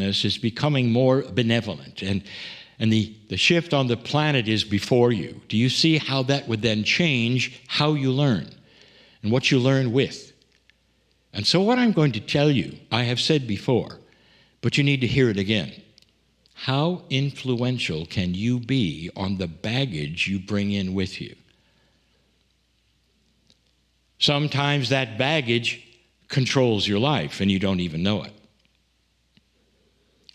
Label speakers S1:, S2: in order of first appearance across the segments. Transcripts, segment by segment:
S1: is becoming more benevolent, and the shift on the planet is before you. Do you see how that would then change how you learn and what you learn with? And so what I'm going to tell you, I have said before, but you need to hear it again. How influential can you be on the baggage you bring in with you? Sometimes that baggage controls your life and you don't even know it.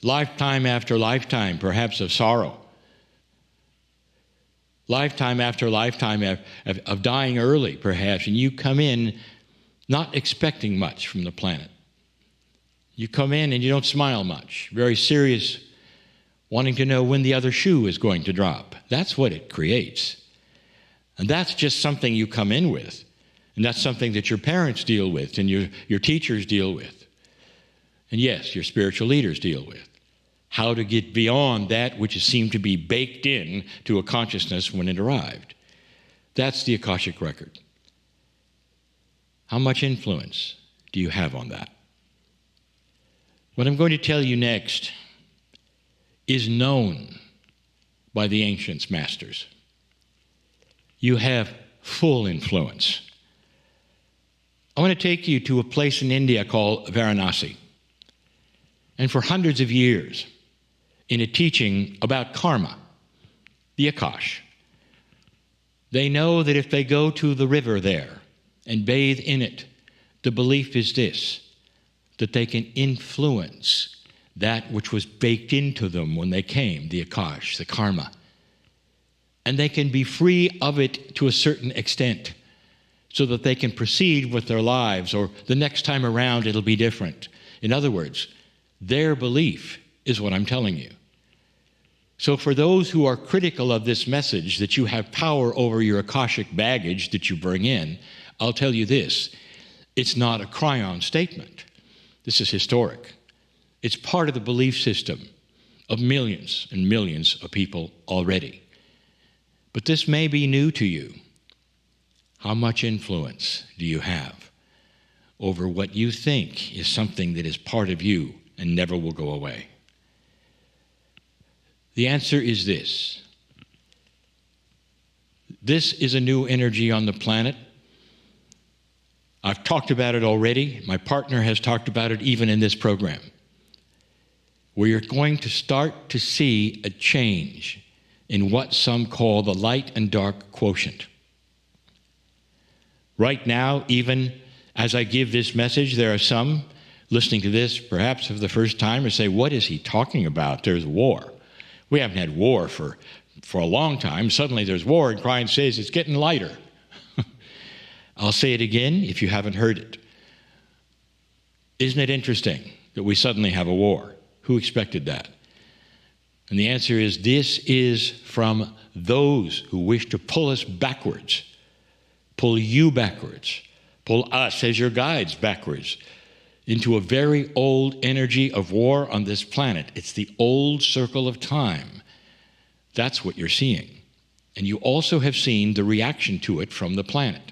S1: Lifetime after lifetime, perhaps of sorrow. Lifetime after lifetime of dying early, perhaps, and you come in not expecting much from the planet. You come in and you don't smile much, very serious, wanting to know when the other shoe is going to drop. That's what it creates. And that's just something you come in with. And that's something that your parents deal with and your teachers deal with. And yes, your spiritual leaders deal with. How to get beyond that which seemed to be baked in to a consciousness when it arrived. That's the Akashic record. How much influence do you have on that? What I'm going to tell you next is known by the ancient masters. You have full influence. I want to take you to a place in India called Varanasi. And for hundreds of years, in a teaching about karma, the Akash, they know that if they go to the river there and bathe in it, the belief is this, that they can influence that which was baked into them when they came, the Akash, the karma. And they can be free of it to a certain extent so that they can proceed with their lives, or the next time around it'll be different. In other words, their belief is what I'm telling you. So for those who are critical of this message, that you have power over your Akashic baggage that you bring in, I'll tell you this, it's not a Kryon statement. This is historic. It's part of the belief system of millions and millions of people already. But this may be new to you. How much influence do you have over what you think is something that is part of you and never will go away? The answer is this. This is a new energy on the planet. I've talked about it already. My partner has talked about it even in this program. We are going to start to see a change in what some call the light and dark quotient. Right now, even as I give this message, there are some listening to this perhaps for the first time and say, what is he talking about? There's war. We haven't had war for a long time. Suddenly there's war, and Kryon says it's getting lighter. I'll say it again if you haven't heard it. Isn't it interesting that we suddenly have a war? Who expected that? And the answer is, this is from those who wish to pull us backwards, pull you backwards, pull us as your guides backwards into a very old energy of war on this planet. It's the old circle of time. That's what you're seeing. And you also have seen the reaction to it from the planet.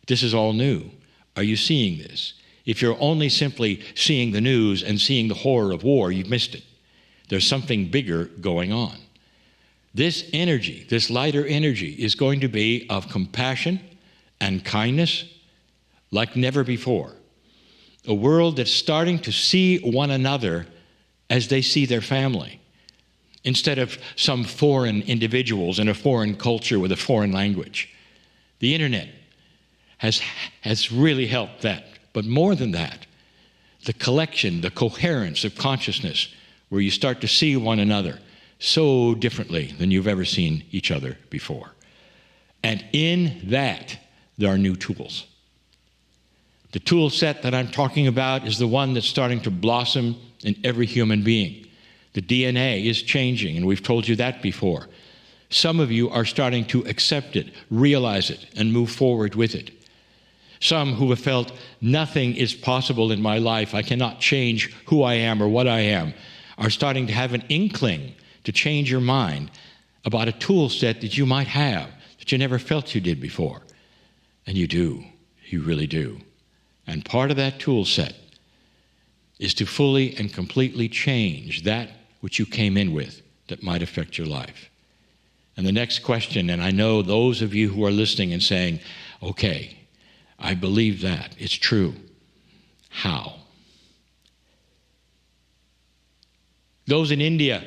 S1: This is all new. Are you seeing this? If you're only simply seeing the news and seeing the horror of war, you've missed it. There's something bigger going on. This energy, this lighter energy, is going to be of compassion and kindness like never before. A world that's starting to see one another as they see their family, instead of some foreign individuals in a foreign culture with a foreign language. The internet has really helped that. But more than that, the collection, the coherence of consciousness, where you start to see one another so differently than you've ever seen each other before. And in that, there are new tools. The tool set that I'm talking about is the one that's starting to blossom in every human being. The DNA is changing, and we've told you that before. Some of you are starting to accept it, realize it, and move forward with it. Some who have felt nothing is possible in my life, I cannot change who I am or what I am, are starting to have an inkling to change your mind about a tool set that you might have that you never felt you did before. And you do. You really do. And part of that tool set is to fully and completely change that which you came in with that might affect your life. And the next question, and I know those of you who are listening and saying, okay, I believe that, it's true. How? Those in India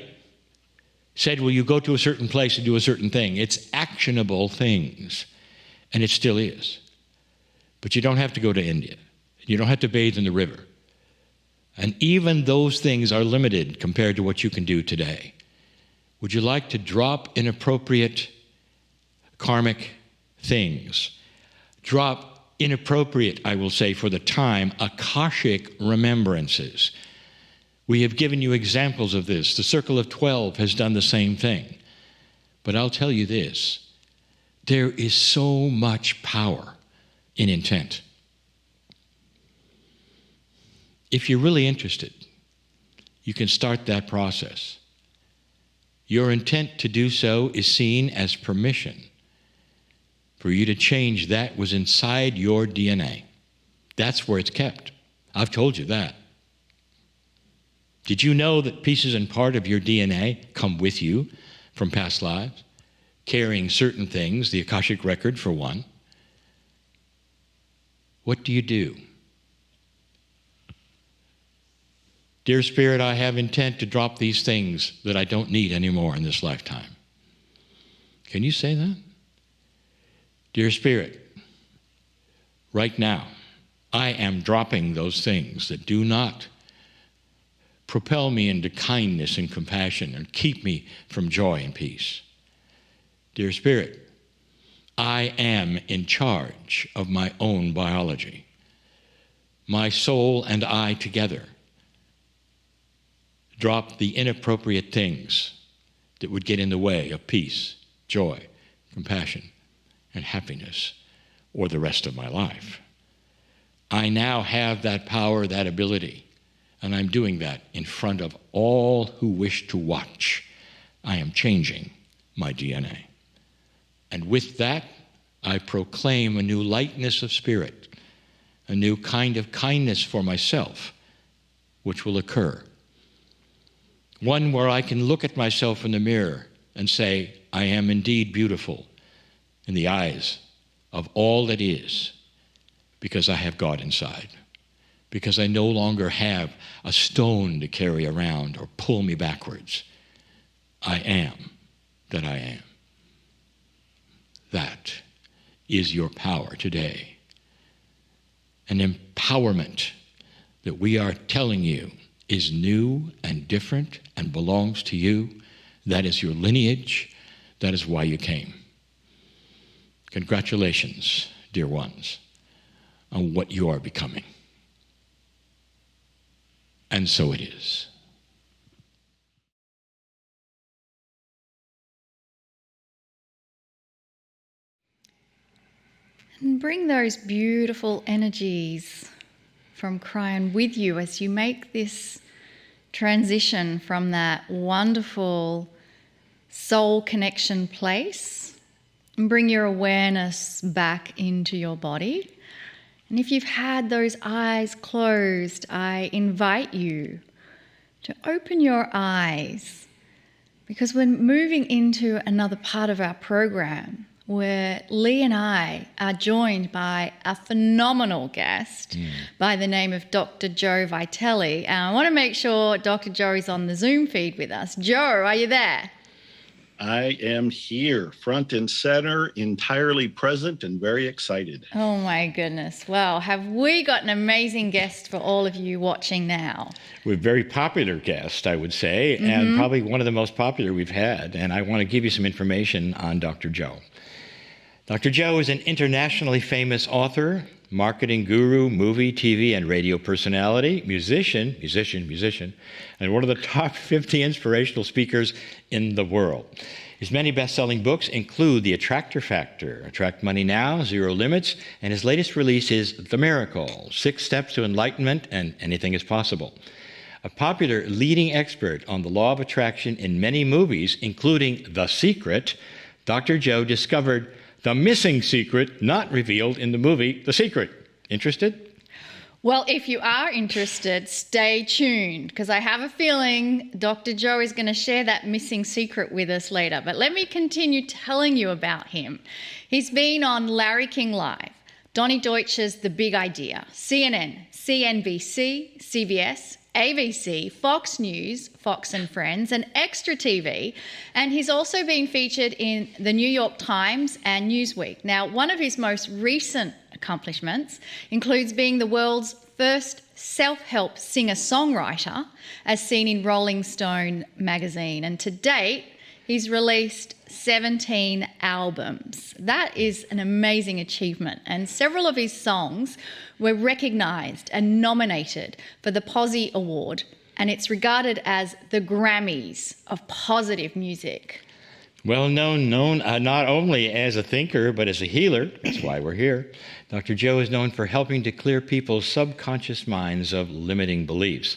S1: said, well, you go to a certain place and do a certain thing. It's actionable things, and it still is. But you don't have to go to India. You don't have to bathe in the river. And even those things are limited compared to what you can do today. Would you like to drop inappropriate karmic things? Drop inappropriate, I will say for the time, Akashic remembrances. We have given you examples of this. The Circle of 12 has done the same thing. But I'll tell you this, there is so much power in intent. If you're really interested, you can start that process. Your intent to do so is seen as permission for you to change that was inside your DNA. That's where it's kept. I've told you that. Did you know that pieces and part of your DNA come with you from past lives, carrying certain things, the Akashic record for one? What do you do? Dear Spirit, I have intent to drop these things that I don't need anymore in this lifetime. Can you say that? Dear Spirit, right now, I am dropping those things that do not propel me into kindness and compassion and keep me from joy and peace. Dear Spirit, I am in charge of my own biology. My soul and I together drop the inappropriate things that would get in the way of peace, joy, compassion, and happiness, or the rest of my life. I now have that power, that ability, and I'm doing that in front of all who wish to watch. I am changing my DNA. And with that, I proclaim a new lightness of spirit, a new kind of kindness for myself, which will occur. One where I can look at myself in the mirror and say, I am indeed beautiful in the eyes of all that is, because I have God inside, because I no longer have a stone to carry around or pull me backwards. I am that I am. That is your power today. An empowerment that we are telling you is new and different and belongs to you. That is your lineage. That is why you came. Congratulations, dear ones, on what you are becoming. And so it is.
S2: And bring those beautiful energies from Kryon with you as you make this transition from that wonderful soul connection place, and bring your awareness back into your body. And if you've had those eyes closed, I invite you to open your eyes, because we're moving into another part of our program where Lee and I are joined by a phenomenal guest by the name of Dr. Joe Vitale. And I want to make sure Dr. Joe is on the Zoom feed with us. Joe, are you there?
S3: I am here, front and center, entirely present and very excited.
S2: Oh my goodness. Well, have we got an amazing guest for all of you watching now?
S1: We're a very popular guest, I would say, and probably one of the most popular we've had. And I want to give you some information on Dr. Joe. Dr. Joe is an internationally famous author, marketing guru, movie, TV, and radio personality, musician, and one of the top 50 inspirational speakers in the world. His many best-selling books include The Attractor Factor, Attract Money Now, Zero Limits, and his latest release is The Miracle, 6 Steps to Enlightenment and Anything is Possible. A popular leading expert on the law of attraction in many movies, including The Secret, Dr. Joe discovered the missing secret not revealed in the movie The Secret. Interested?
S2: Well, if you are interested, stay tuned, because I have a feeling Dr. Joe is going to share that missing secret with us later. But let me continue telling you about him. He's been on Larry King Live, Donnie Deutsch's The Big Idea, CNN, CNBC, CBS, ABC, Fox News, Fox and Friends, and Extra TV. And he's also been featured in the New York Times and Newsweek. Now, one of his most recent accomplishments includes being the world's first self-help singer-songwriter, as seen in Rolling Stone magazine. And to date, he's released 17 albums. That is an amazing achievement. And several of his songs were recognised and nominated for the Posse Award. And it's regarded as the Grammys of positive music.
S1: Well known not only as a thinker, but as a healer. That's why we're here. Dr. Joe is known for helping to clear people's subconscious minds of limiting beliefs.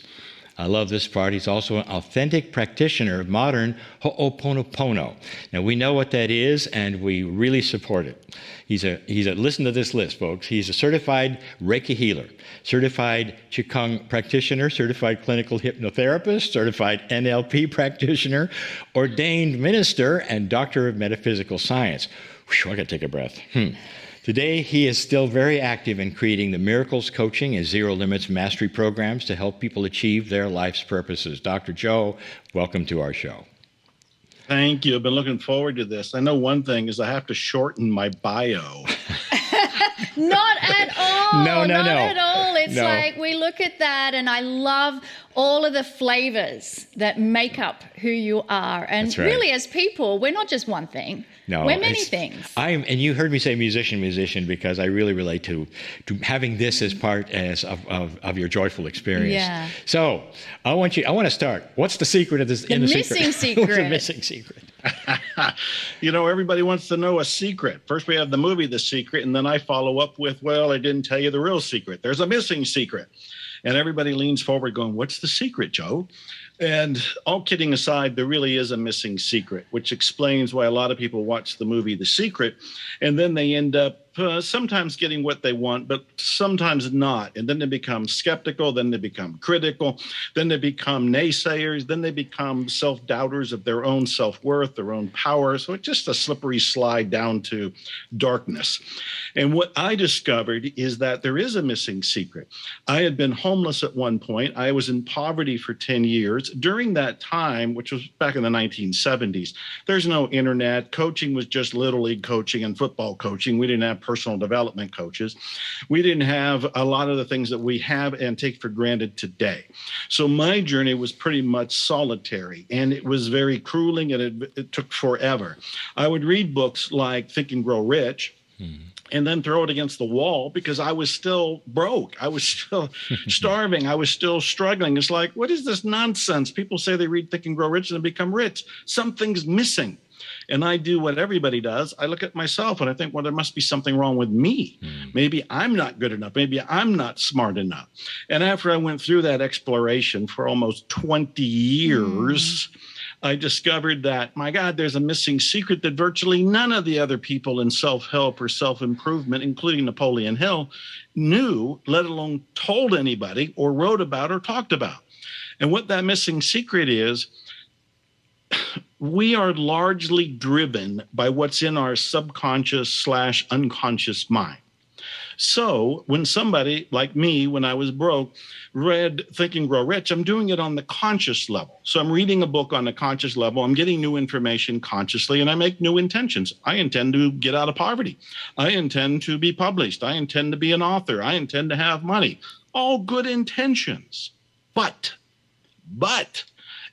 S1: I love this part. He's also an authentic practitioner of modern Ho'oponopono. Now, we know what that is, and we really support it. Listen to this list, folks. He's a certified Reiki healer, certified Qigong practitioner, certified clinical hypnotherapist, certified NLP practitioner, ordained minister, and doctor of metaphysical science. Whew, I got to take a breath. Today, he is still very active in creating the Miracles Coaching and Zero Limits Mastery programs to help people achieve their life's purposes. Dr. Joe, welcome to our show.
S3: Thank you. I've been looking forward to this. I know one thing is I have to shorten my bio.
S2: Not at all.
S1: No.
S2: Not at all. It's
S1: No.
S2: like we look at that, and I love all of the flavors that make up who you are. And
S1: That's right.
S2: really, as people, we're not just one thing.
S1: No,
S2: we're many things.
S1: And you heard me say musician, because I really relate to having this as part of your joyful experience.
S2: Yeah.
S1: So I want to start. What's the secret of this?
S2: The missing secret.
S1: What's the missing secret?
S3: Everybody wants to know a secret. First, we have the movie The Secret, and then I follow up with, well, I didn't tell you the real secret. There's a missing secret. And everybody leans forward going, what's the secret, Joe? And all kidding aside, there really is a missing secret, which explains why a lot of people watch the movie The Secret, and then they end up sometimes getting what they want, but sometimes not. And then they become skeptical, then they become critical, then they become naysayers, then they become self-doubters of their own self-worth, their own power. So it's just a slippery slide down to darkness. And what I discovered is that there is a missing secret. I had been homeless at one point. I was in poverty for 10 years. During that time, which was back in the 1970s, there's no internet. Coaching was just Little League coaching and football coaching. We didn't have personal development coaches. We didn't have a lot of the things that we have and take for granted today. So my journey was pretty much solitary, and it was very grueling, and it took forever. I would read books like Think and Grow Rich, and then throw it against the wall because I was still broke. I was still starving. I was still struggling. It's like, what is this nonsense? People say they read Think and Grow Rich and become rich. Something's missing. And I do what everybody does. I look at myself and I think, well, there must be something wrong with me. Maybe I'm not good enough. Maybe I'm not smart enough. And after I went through that exploration for almost 20 years, I discovered that, my God, there's a missing secret that virtually none of the other people in self-help or self-improvement, including Napoleon Hill, knew, let alone told anybody or wrote about or talked about. And what that missing secret is, we are largely driven by what's in our subconscious/unconscious mind. So when somebody like me, when I was broke, read Think and Grow Rich, I'm doing it on the conscious level. So I'm reading a book on the conscious level. I'm getting new information consciously, and I make new intentions. I intend to get out of poverty. I intend to be published. I intend to be an author. I intend to have money. All good intentions. But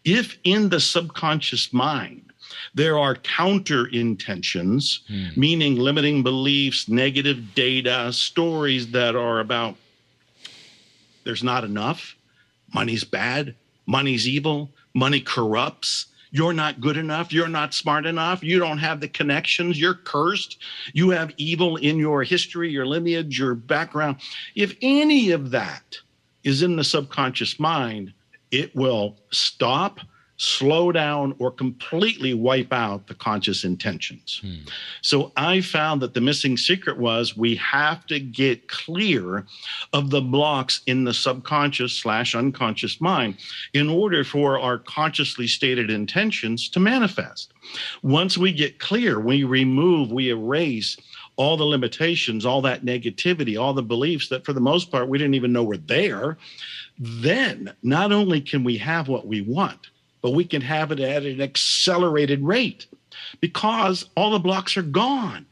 S3: if in the subconscious mind, there are counter intentions, meaning limiting beliefs, negative data, stories that are about there's not enough, money's bad, money's evil, money corrupts, you're not good enough, you're not smart enough, you don't have the connections, you're cursed, you have evil in your history, your lineage, your background. If any of that is in the subconscious mind, it will stop, slow down, or completely wipe out the conscious intentions. So I found that the missing secret was we have to get clear of the blocks in the subconscious/unconscious mind in order for our consciously stated intentions to manifest. Once we get clear, we remove, we erase all the limitations, all that negativity, all the beliefs that for the most part we didn't even know were there. Then not only can we have what we want, but we can have it at an accelerated rate because all the blocks are gone.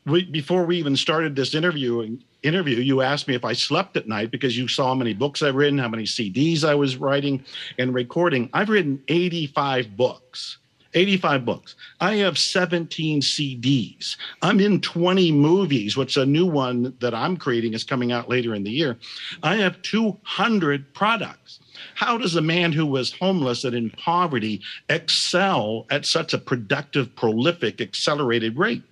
S3: Before we even started this interview, you asked me if I slept at night because you saw how many books I've written, how many CDs I was writing and recording. I've written 85 books. 85 books. I have 17 CDs. I'm in 20 movies, which a new one that I'm creating is coming out later in the year. I have 200 products. How does a man who was homeless and in poverty excel at such a productive, prolific, accelerated rate?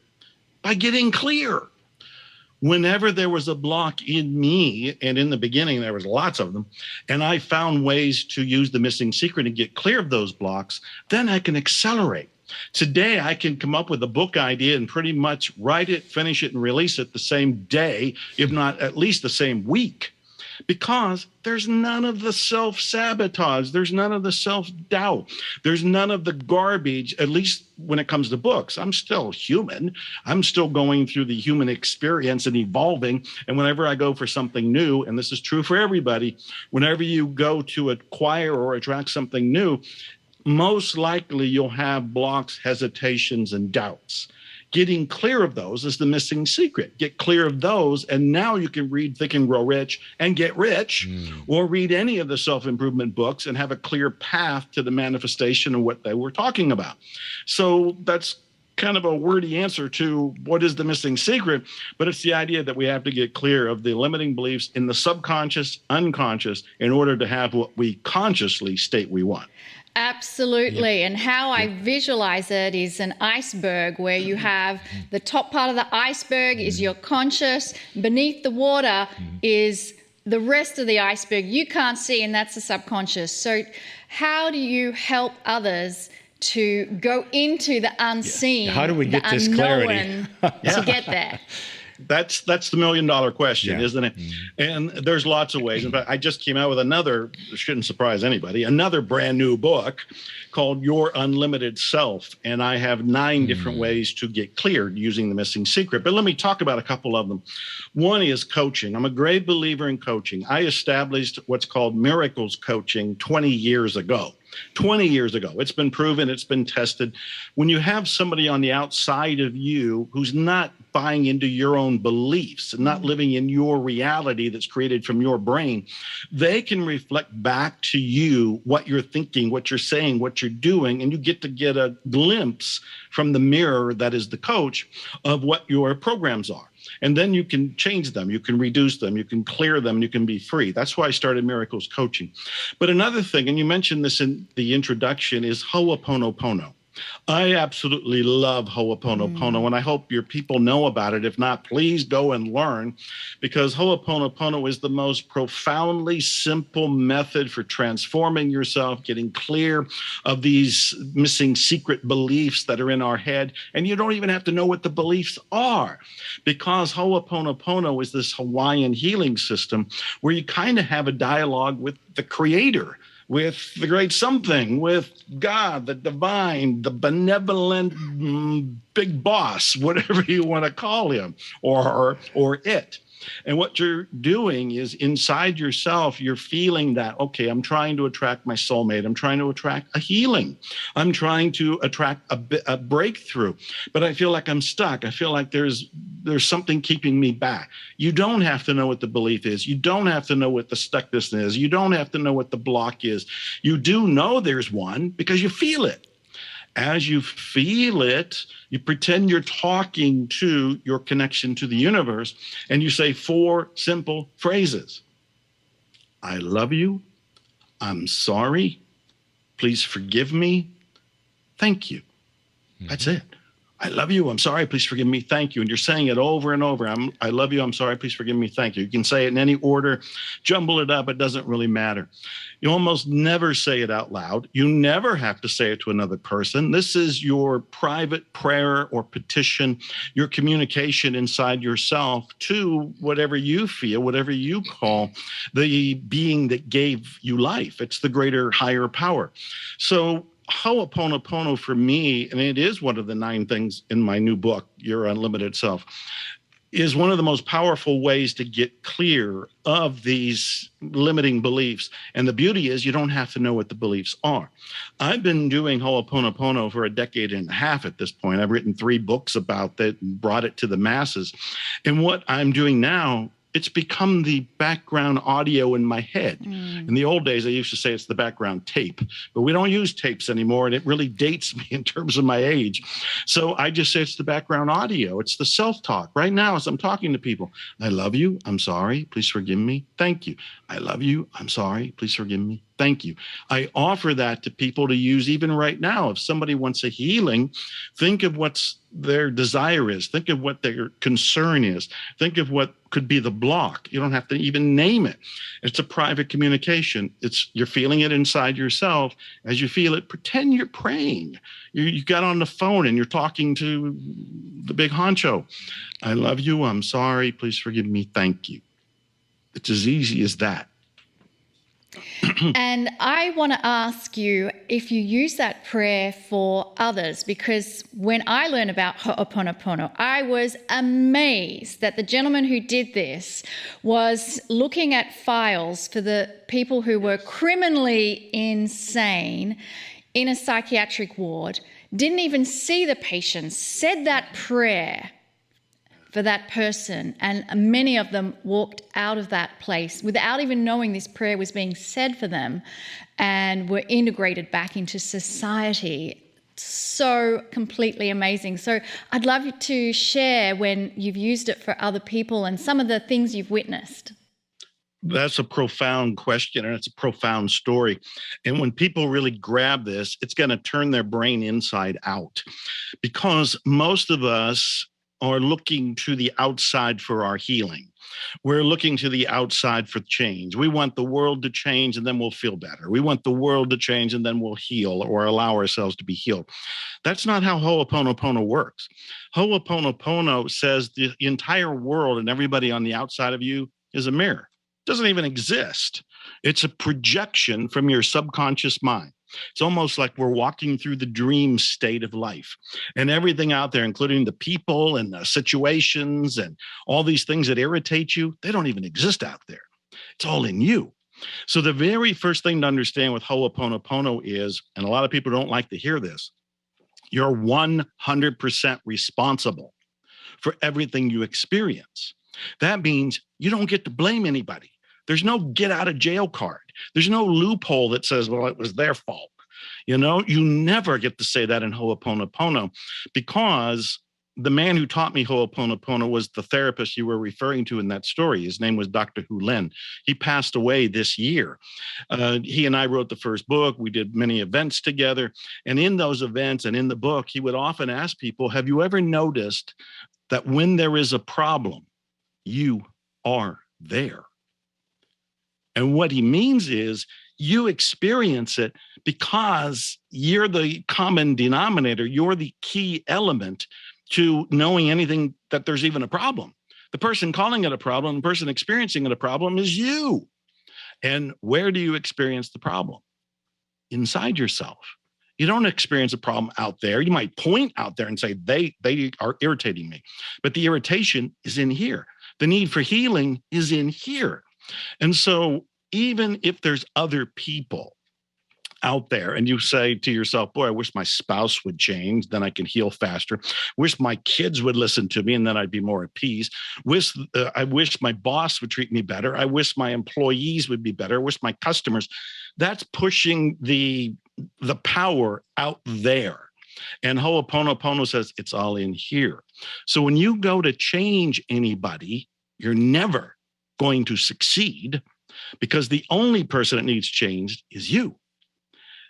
S3: By getting clear. Whenever there was a block in me, and in the beginning there was lots of them, and I found ways to use the missing secret and get clear of those blocks, then I can accelerate. Today, I can come up with a book idea and pretty much write it, finish it, and release it the same day, if not at least the same week. Because there's none of the self-sabotage. There's none of the self-doubt. There's none of the garbage, at least when it comes to books. I'm still human. I'm still going through the human experience and evolving. And whenever I go for something new, and this is true for everybody, whenever you go to acquire or attract something new, most likely you'll have blocks, hesitations, and doubts. Getting clear of those is the missing secret. Get clear of those, and now you can read Think and Grow Rich and Get Rich, or read any of the self-improvement books and have a clear path to the manifestation of what they were talking about. So that's kind of a wordy answer to what is the missing secret, but it's the idea that we have to get clear of the limiting beliefs in the subconscious, unconscious, in order to have what we consciously state we want.
S2: Absolutely. Yep. And how I visualize it is an iceberg where you have the top part of the iceberg is your conscious, beneath the water is the rest of the iceberg you can't see, and that's the subconscious. So how do you help others to go into the unseen,
S1: how do we get this clarity
S2: to get there?
S3: That's the $1 million question, isn't it? And there's lots of ways. In fact, I just came out with another, shouldn't surprise anybody, another brand new book called Your Unlimited Self. And I have 9 different ways to get cleared using the missing secret. But let me talk about a couple of them. One is coaching. I'm a great believer in coaching. I established what's called miracles coaching 20 years ago. 20 years ago. It's been proven, it's been tested. When you have somebody on the outside of you who's not buying into your own beliefs and not living in your reality that's created from your brain, they can reflect back to you what you're thinking, what you're saying, what you're doing, and you get to get a glimpse from the mirror that is the coach of what your programs are. And then you can change them, you can reduce them, you can clear them, you can be free. That's why I started Miracles Coaching. But another thing, and you mentioned this in the introduction, is Ho'oponopono. I absolutely love Ho'oponopono, and I hope your people know about it. If not, please go and learn, because Ho'oponopono is the most profoundly simple method for transforming yourself, getting clear of these missing secret beliefs that are in our head. And you don't even have to know what the beliefs are, because Ho'oponopono is this Hawaiian healing system where you kind of have a dialogue with the creator, with the great something, with God, the divine, the benevolent big boss, whatever you want to call him, or it. And what you're doing is inside yourself, you're feeling that, okay, I'm trying to attract my soulmate. I'm trying to attract a healing. I'm trying to attract a breakthrough, but I feel like I'm stuck. I feel like there's something keeping me back. You don't have to know what the belief is. You don't have to know what the stuckness is. You don't have to know what the block is. You do know there's one because you feel it. As you feel it, you pretend you're talking to your connection to the universe, and you say 4 simple phrases. I love you. I'm sorry. Please forgive me. Thank you. That's it. I love you. I'm sorry. Please forgive me. Thank you. And you're saying it over and over. I love you. I'm sorry. Please forgive me. Thank you. You can say it in any order, jumble it up. It doesn't really matter. You almost never say it out loud. You never have to say it to another person. This is your private prayer or petition, your communication inside yourself to whatever you feel, whatever you call the being that gave you life. It's the greater, higher power. So Ho'oponopono for me, and it is one of the 9 things in my new book, Your Unlimited Self, is one of the most powerful ways to get clear of these limiting beliefs. And the beauty is you don't have to know what the beliefs are. I've been doing Ho'oponopono for a decade and a half at this point. I've written 3 books about that and brought it to the masses. And what I'm doing now, it's become the background audio in my head. In the old days, I used to say it's the background tape, but we don't use tapes anymore, and it really dates me in terms of my age. So I just say it's the background audio. It's the self-talk. Right now, as I'm talking to people, I love you. I'm sorry. Please forgive me. Thank you. I love you. I'm sorry. Please forgive me. Thank you. I offer that to people to use even right now. If somebody wants a healing, think of what's their desire is. Think of what their concern is. Think of what could be the block. You don't have to even name it. It's a private communication. You're feeling it inside yourself. As you feel it, pretend you're praying. You got on the phone and you're talking to the big honcho. I love you. I'm sorry. Please forgive me. Thank you. It's as easy as that.
S2: And I want to ask you if you use that prayer for others, because when I learned about Ho'oponopono, I was amazed that the gentleman who did this was looking at files for the people who were criminally insane in a psychiatric ward, didn't even see the patients, said that prayer for that person, and many of them walked out of that place without even knowing this prayer was being said for them and were integrated back into society. So completely amazing. So I'd love you to share when you've used it for other people and some of the things you've witnessed.
S3: That's a profound question, and it's a profound story. And when people really grab this, it's going to turn their brain inside out, because most of us are looking to the outside for our healing. We're looking to the outside for change. We want the world to change and then we'll feel better. We want the world to change and then we'll heal or allow ourselves to be healed. That's not how Ho'oponopono works. Ho'oponopono says the entire world and everybody on the outside of you is a mirror. It doesn't even exist. It's a projection from your subconscious mind. It's almost like we're walking through the dream state of life, and everything out there, including the people and the situations and all these things that irritate you, they don't even exist out there. It's all in you. So the very first thing to understand with Ho'oponopono is, and a lot of people don't like to hear this, you're 100% responsible for everything you experience. That means you don't get to blame anybody. There's no get out of jail card. There's no loophole that says, well, it was their fault. You never get to say that in Ho'oponopono, because the man who taught me Ho'oponopono was the therapist you were referring to in that story. His name was Dr. Hu Lin. He passed away this year. He and I wrote the first book. We did many events together. And in those events and in the book, he would often ask people, have you ever noticed that when there is a problem, you are there? And what he means is you experience it because you're the common denominator. You're the key element to knowing anything that there's even a problem. The person calling it a problem, the person experiencing it a problem is you. And where do you experience the problem? Inside yourself. You don't experience a problem out there. You might point out there and say, they are irritating me. But the irritation is in here. The need for healing is in here. And so even if there's other people out there and you say to yourself, boy, I wish my spouse would change, then I can heal faster. Wish my kids would listen to me and then I'd be more at peace. I wish my boss would treat me better. I wish my employees would be better. I wish my customers. That's pushing the power out there. And Ho'oponopono says it's all in here. So when you go to change anybody, you're never going to succeed, because the only person that needs changed is you.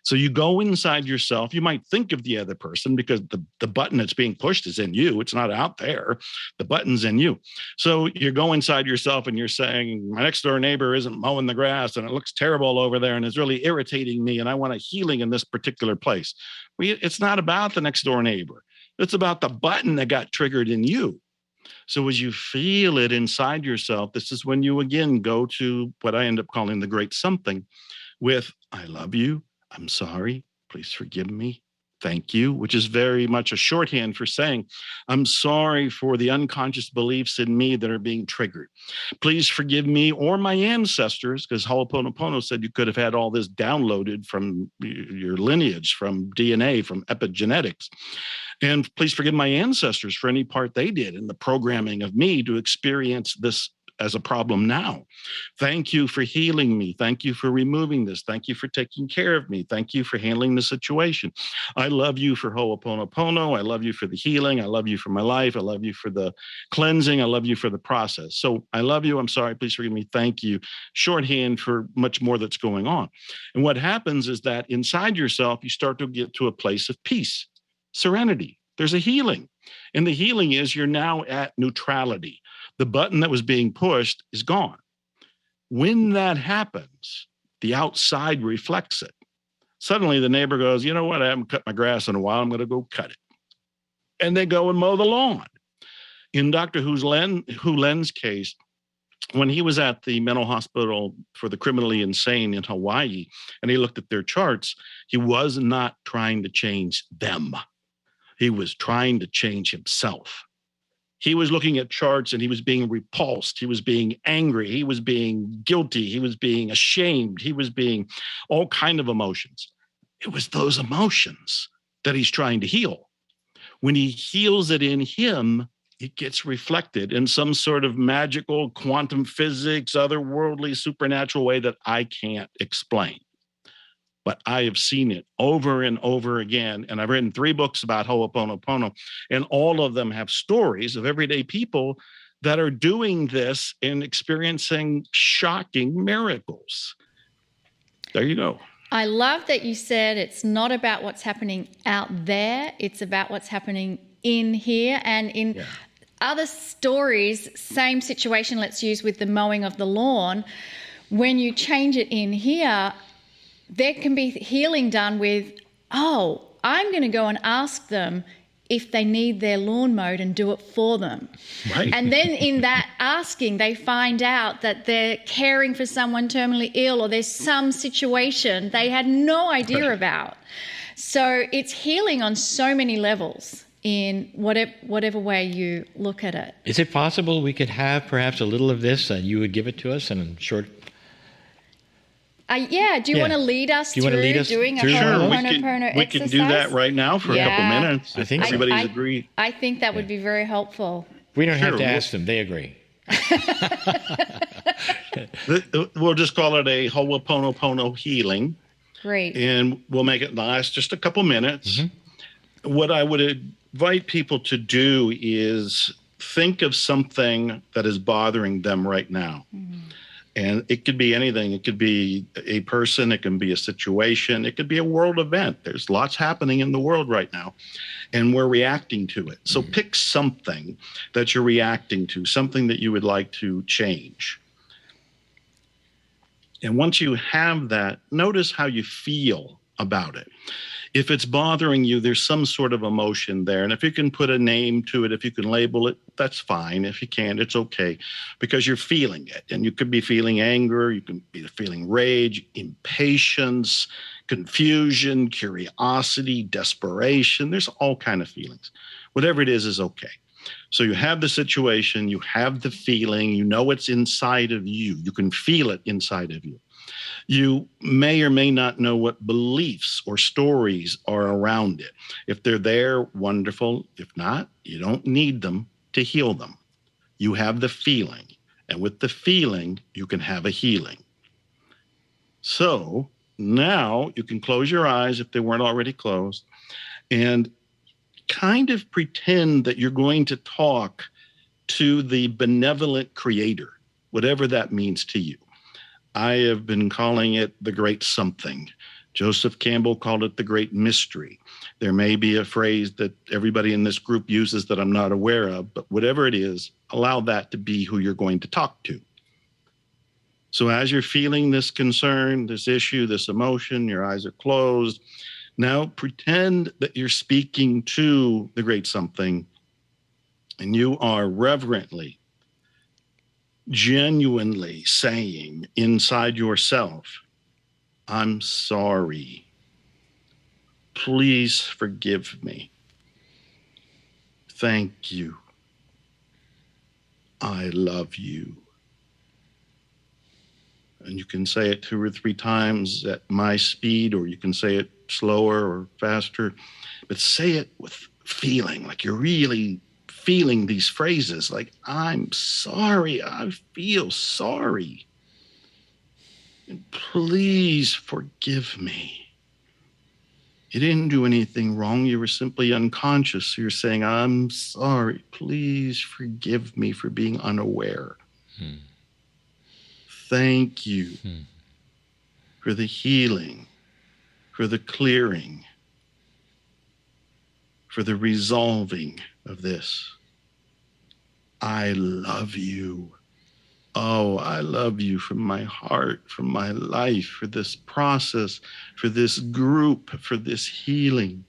S3: So you go inside yourself. You might think of the other person because the button that's being pushed is in you. It's not out there. The button's in you. So you go inside yourself and you're saying, my next door neighbor isn't mowing the grass and it looks terrible over there and it's really irritating me and I want a healing in this particular place. It's not about the next door neighbor. It's about the button that got triggered in you. So as you feel it inside yourself, this is when you again go to what I end up calling the great something with, I love you. I'm sorry. Please forgive me. Thank you, which is very much a shorthand for saying, I'm sorry for the unconscious beliefs in me that are being triggered. Please forgive me or my ancestors, because Ho'oponopono said you could have had all this downloaded from your lineage, from DNA, from epigenetics. And please forgive my ancestors for any part they did in the programming of me to experience this as a problem now. Thank you for healing me. Thank you for removing this. Thank you for taking care of me. Thank you for handling the situation. I love you for Ho'oponopono. I love you for the healing. I love you for my life. I love you for the cleansing. I love you for the process. So I love you. I'm sorry. Please forgive me. Thank you. Shorthand for much more that's going on. And what happens is that inside yourself, you start to get to a place of peace, serenity. There's a healing. And the healing is you're now at neutrality. The button that was being pushed is gone. When that happens, the outside reflects it. Suddenly the neighbor goes, you know what? I haven't cut my grass in a while. I'm going to go cut it. And they go and mow the lawn. In Dr. Who Len's case, when he was at the mental hospital for the criminally insane in Hawaii, and he looked at their charts, he was not trying to change them. He was trying to change himself. He was looking at charts and he was being repulsed. He was being angry. He was being guilty. He was being ashamed. He was being all kinds of emotions. It was those emotions that he's trying to heal. When he heals it in him, it gets reflected in some sort of magical quantum physics, otherworldly, supernatural way that I can't explain. But I have seen it over and over again. And I've written 3 books about Ho'oponopono, and all of them have stories of everyday people that are doing this and experiencing shocking miracles. There you go.
S2: I love that you said it's not about what's happening out there, it's about what's happening in here. And in other stories, same situation, let's use with the mowing of the lawn. When you change it in here, there can be healing done with, oh, I'm going to go and ask them if they need their lawn mowed and do it for them.
S3: Right.
S2: And then in that asking, they find out that they're caring for someone terminally ill or there's some situation they had no idea about. So it's healing on so many levels in whatever way you look at it.
S1: Is it possible we could have perhaps a little of this and you would give it to us in a short...
S2: Do you want to lead us through doing a
S3: Sure,
S2: Ho'oponopono exercise?
S3: we can do that right now for a couple minutes.
S1: I think
S3: everybody's agreed.
S2: I think that would be very helpful.
S1: We don't have to ask them. They agree.
S3: We'll just call it a Ho'oponopono healing.
S2: Great.
S3: And we'll make it last just a couple minutes. Mm-hmm. What I would invite people to do is think of something that is bothering them right now. Mm-hmm. And it could be anything. It could be a person. It can be a situation. It could be a world event. There's lots happening in the world right now, and we're reacting to it. So pick something that you're reacting to, something that you would like to change. And once you have that, notice how you feel about it. If it's bothering you, there's some sort of emotion there. And if you can put a name to it, if you can label it, that's fine. If you can't, it's okay, because you're feeling it. And you could be feeling anger, you can be feeling rage, impatience, confusion, curiosity, desperation. There's all kinds of feelings. Whatever it is okay. So you have the situation, you have the feeling, you know it's inside of you. You can feel it inside of you. You may or may not know what beliefs or stories are around it. If they're there, wonderful. If not, you don't need them to heal them. You have the feeling, and with the feeling, you can have a healing. So now you can close your eyes if they weren't already closed, and kind of pretend that you're going to talk to the benevolent creator, whatever that means to you. I have been calling it the great something, Joseph Campbell called it the great mystery. There may be a phrase that everybody in this group uses that I'm not aware of, but whatever it is, allow that to be who you're going to talk to. So as you're feeling this concern, this issue, this emotion, your eyes are closed. Now pretend that you're speaking to the great something, and you are reverently, genuinely saying inside yourself, I'm sorry. Please forgive me. Thank you. I love you. And you can say it 2 or 3 times at my speed, or you can say it slower or faster, but say it with feeling, like you're really feeling these phrases, like, I'm sorry, I feel sorry. And please forgive me. You didn't do anything wrong. You were simply unconscious. So you're saying, I'm sorry. Please forgive me for being unaware. Thank you for the healing, for the clearing, for the resolving of this. I love you. Oh, I love you from my heart, from my life, for this process, for this group, for this healing.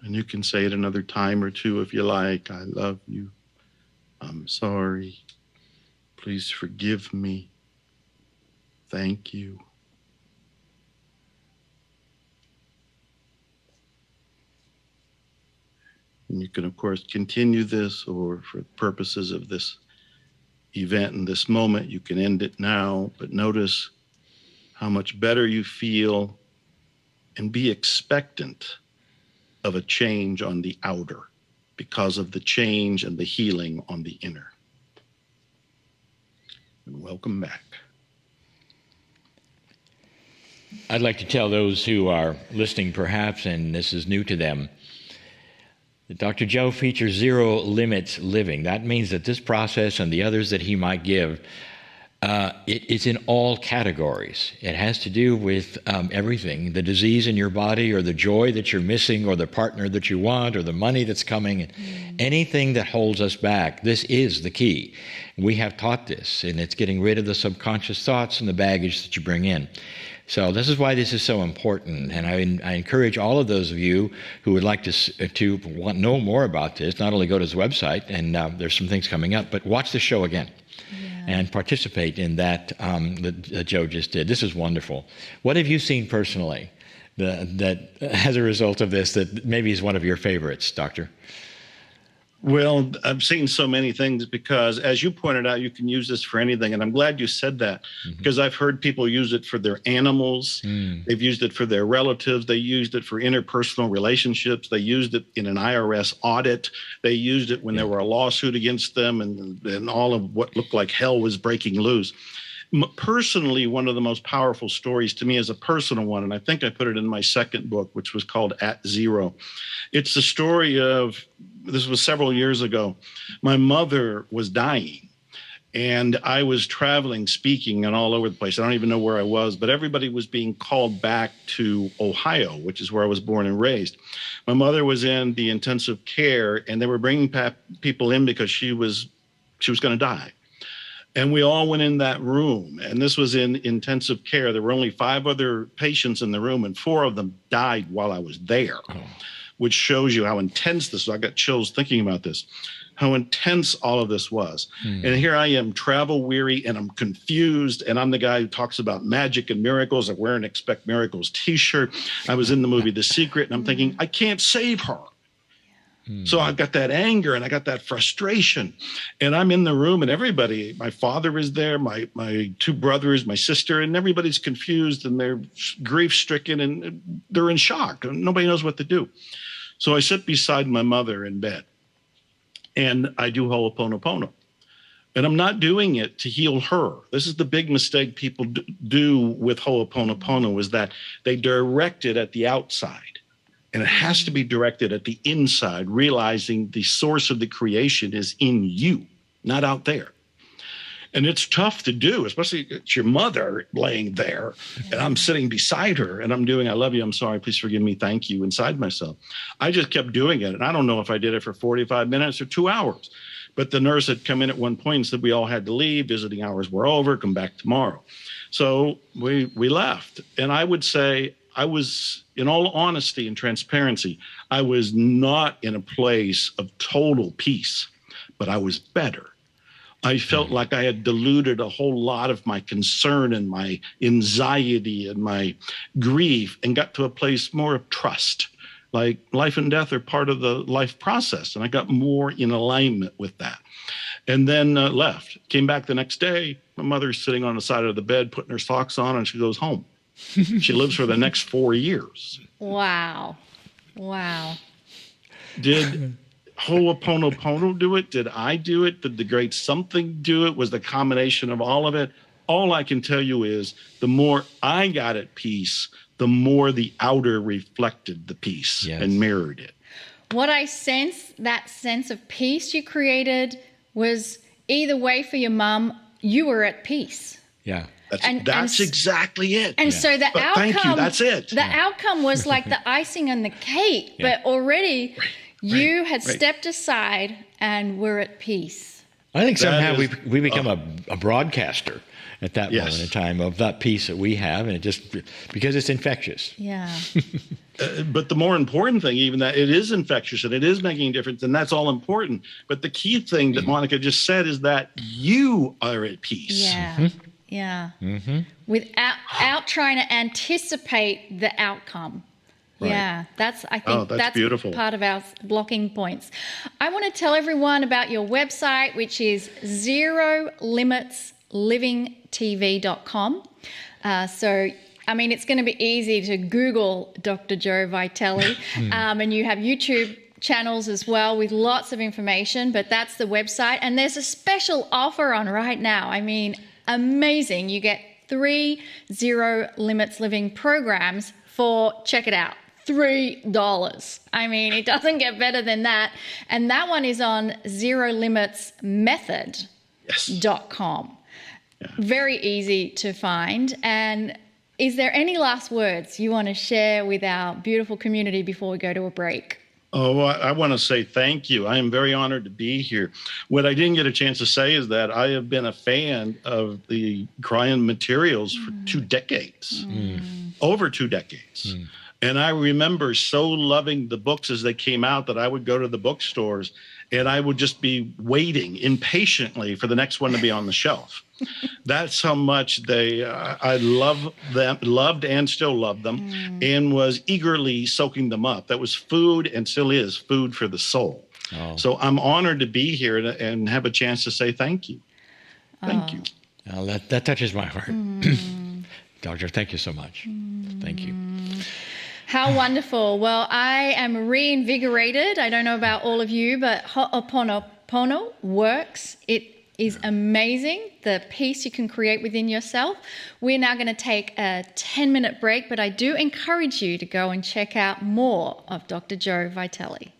S3: And you can say it another time or 2 if you like. I love you. I'm sorry. Please forgive me. Thank you. And you can, of course, continue this, or for purposes of this event in this moment, you can end it now, but notice how much better you feel, and be expectant of a change on the outer because of the change and the healing on the inner. And welcome back.
S1: I'd like to tell those who are listening perhaps, and this is new to them, that Dr. Joe features zero limits living. That means that this process and the others that he might give, it's in all categories. It has to do with everything, the disease in your body, or the joy that you're missing, or the partner that you want, or the money that's coming, anything that holds us back. This is the key. We have taught this, and it's getting rid of the subconscious thoughts and the baggage that you bring in. So this is why this is so important, and I encourage all of those of you who would like to know more about this, not only go to his website, and there's some things coming up, but watch the show again and participate in that that Joe just did. This is wonderful. What have you seen personally that as a result of this that maybe is one of your favorites, Doctor?
S3: Well, I've seen so many things because, as you pointed out, you can use this for anything. And I'm glad you said that, because I've heard people use it for their animals. They've used it for their relatives. They used it for interpersonal relationships. They used it in an IRS audit. They used it when there were a lawsuit against them, and all of what looked like hell was breaking loose. Personally, one of the most powerful stories to me is a personal one, and I think I put it in my second book, which was called At Zero. It's the story of, this was several years ago, my mother was dying, and I was traveling, speaking, and all over the place. I don't even know where I was, but everybody was being called back to Ohio, which is where I was born and raised. My mother was in the intensive care, and they were bringing people in because she was going to die. And we all went in that room, and this was in intensive care. There were only 5 other patients in the room, and 4 of them died while I was there, which shows you how intense this was. I got chills thinking about this, how intense all of this was. And here I am, travel weary, and I'm confused, and I'm the guy who talks about magic and miracles. I wear an Expect Miracles t-shirt. I was in the movie The Secret, and I'm thinking, I can't save her. So I've got that anger and I got that frustration, and I'm in the room, and everybody, my father is there, my 2 brothers, my sister, and everybody's confused and they're grief stricken and they're in shock. Nobody knows what to do. So I sit beside my mother in bed and I do Ho'oponopono, and I'm not doing it to heal her. This is the big mistake people do with Ho'oponopono, is that they direct it at the outside. And it has to be directed at the inside, realizing the source of the creation is in you, not out there. And it's tough to do, especially it's your mother laying there and I'm sitting beside her and I'm doing, I love you, I'm sorry, please forgive me, thank you, inside myself. I just kept doing it. And I don't know if I did it for 45 minutes or 2 hours. But the nurse had come in at one point and said we all had to leave, visiting hours were over, come back tomorrow. So we left. And I would say I was, in all honesty and transparency, I was not in a place of total peace, but I was better. I felt like I had diluted a whole lot of my concern and my anxiety and my grief and got to a place more of trust. Like life and death are part of the life process. And I got more in alignment with that. And then left. Came back the next day. My mother's sitting on the side of the bed, putting her socks on, and she goes home. She lives for the next 4 years.
S2: Wow. Wow.
S3: Did Ho'oponopono do it? Did I do it? Did the great something do it? Was the combination of all of it? All I can tell you is the more I got at peace, the more the outer reflected the peace and mirrored it.
S2: What I sense, that sense of peace you created was either way for your mum, you were at peace.
S1: Yeah.
S3: That's exactly it.
S2: And so the outcome,
S3: thank you, that's it.
S2: The outcome was like the icing on the cake, but already you had stepped aside and were at peace.
S1: I think somehow we become a broadcaster at that moment in time of that peace that we have, and it just because it's infectious.
S2: Yeah.
S3: But the more important thing, even that it is infectious and it is making a difference, and that's all important. But the key thing that Monica just said is that you are at peace.
S2: Yeah.
S1: Mm-hmm.
S2: Yeah.
S1: Mm-hmm.
S2: Without trying to anticipate the outcome.
S3: Right.
S2: Yeah, I think that's
S3: beautiful.
S2: Part of our blocking points. I want to tell everyone about your website, which is zerolimitslivingtv.com. So, I mean, it's going to be easy to Google Dr. Joe Vitale, and you have YouTube channels as well with lots of information, but that's the website. And there's a special offer on right now. I mean, amazing. You get 3 Zero Limits Living programs for, check it out, $3. I mean, it doesn't get better than that. And that one is on zerolimitsmethod.com.
S3: Yeah.
S2: Very easy to find. And is there any last words you want to share with our beautiful community before we go to a break?
S3: Oh, I want to say thank you. I am very honored to be here. What I didn't get a chance to say is that I have been a fan of the Kryon materials for 2 decades, over 2 decades. And I remember so loving the books as they came out that I would go to the bookstores and I would just be waiting impatiently for the next one to be on the shelf. That's how much I loved and still love them, and was eagerly soaking them up. That was food and still is food for the soul. Oh. So I'm honored to be here and have a chance to say thank you. Thank you.
S1: Well, that touches my heart. Doctor, thank you so much. Thank you.
S2: How wonderful. Well, I am reinvigorated. I don't know about all of you, but Ho'oponopono works. It is amazing, the peace you can create within yourself. We're now going to take a 10-minute break, but I do encourage you to go and check out more of Dr. Joe Vitale.